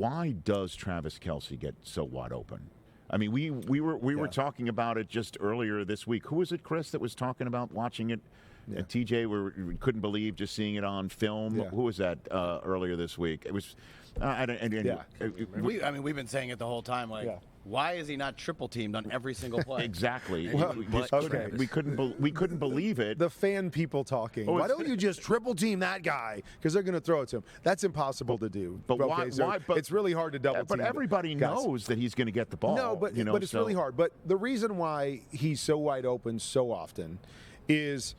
Why does Travis Kelce get so wide open? I mean, we were talking about it just earlier this week. Who was it, Chris, that was talking about watching it? Yeah. TJ, we couldn't believe just seeing it on film. Yeah. Who was that earlier this week? It was. We've been saying it the whole time. Why is he not triple teamed on every single play? Exactly. We couldn't believe it. The fan people talking. Why don't you just triple team that guy? Because they're going to throw it to him. That's impossible to do. But why? But it's really hard to double team. But everybody knows that he's going to get the ball. No, but it's really hard. But the reason why he's so wide open so often is,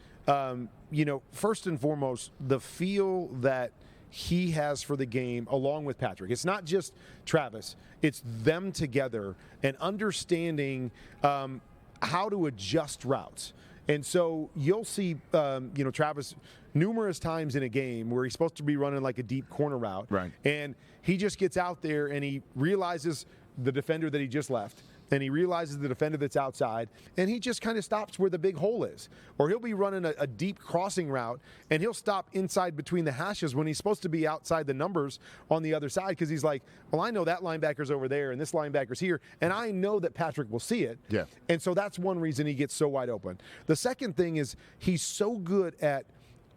first and foremost, the feel that he has for the game along with Patrick. It's not just Travis. It's them together and understanding how to adjust routes. And so you'll see, Travis numerous times in a game where he's supposed to be running like a deep corner route. Right. And he just gets out there and he realizes the defender that he just left. And he realizes the defender that's outside, and he just kind of stops where the big hole is. Or he'll be running a deep crossing route, and he'll stop inside between the hashes when he's supposed to be outside the numbers on the other side, because he's like, well, I know that linebacker's over there, and this linebacker's here, and I know that Patrick will see it. Yeah. And so that's one reason he gets so wide open. The second thing is he's so good at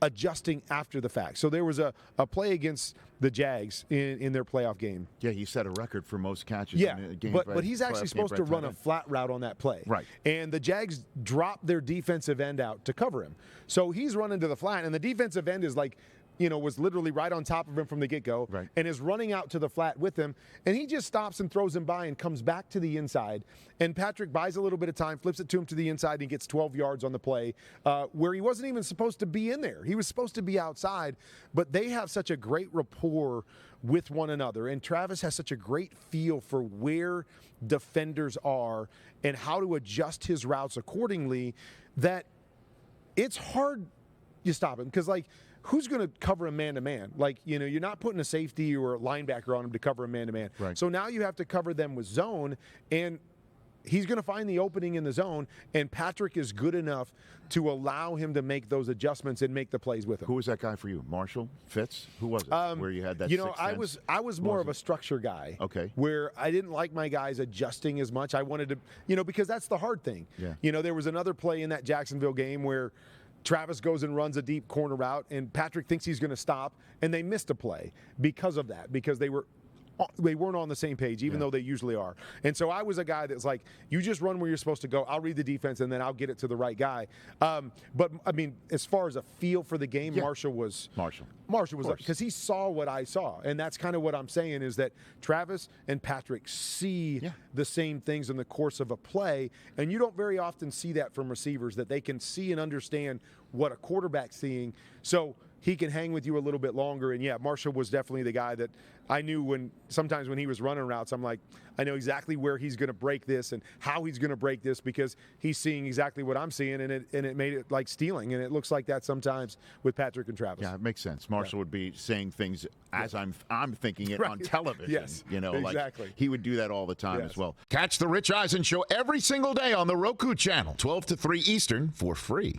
adjusting after the fact. So there was a play against the Jags in their playoff game. Yeah, he set a record for most catches in a game. But he's actually supposed to run a flat route on that play. Right. And the Jags dropped their defensive end out to cover him. So he's running to the flat, and the defensive end is like, was literally right on top of him from the get-go, right, and is running out to the flat with him, and he just stops and throws him by and comes back to the inside, and Patrick buys a little bit of time, flips it to him to the inside, and he gets 12 yards on the play, where he wasn't even supposed to be in there. He was supposed to be outside, but they have such a great rapport with one another, and Travis has such a great feel for where defenders are and how to adjust his routes accordingly that it's hard to stop him, because, who's going to cover him man-to-man? You're not putting a safety or a linebacker on him to cover him man-to-man. Right. So now you have to cover them with zone, and he's going to find the opening in the zone, and Patrick is good enough to allow him to make those adjustments and make the plays with him. Who was that guy for you? Marshall? Fitz? Who was it? Where you had that I was more of a structure guy. Okay. Where I didn't like my guys adjusting as much. I wanted to, because that's the hard thing. Yeah. There was another play in that Jacksonville game where Travis goes and runs a deep corner route, and Patrick thinks he's going to stop, and they missed a play because of that, because they weren't on the same page, even though they usually are. And so I was a guy that's like, you just run where you're supposed to go. I'll read the defense, and then I'll get it to the right guy. But, I mean, as far as a feel for the game, Marshall was up, because he saw what I saw. And that's kind of what I'm saying, is that Travis and Patrick see the same things in the course of a play, and you don't very often see that from receivers, that they can see and understand what a quarterback's seeing. So he can hang with you a little bit longer. And Marshall was definitely the guy that I knew sometimes when he was running routes, I'm like, I know exactly where he's going to break this and how he's going to break this, because he's seeing exactly what I'm seeing, and it made it like stealing. And it looks like that sometimes with Patrick and Travis. Yeah, it makes sense. Marshall would be saying things as I'm thinking it on television. Yes, exactly. He would do that all the time as well. Catch the Rich Eisen Show every single day on the Roku channel, 12 to 3 Eastern, for free.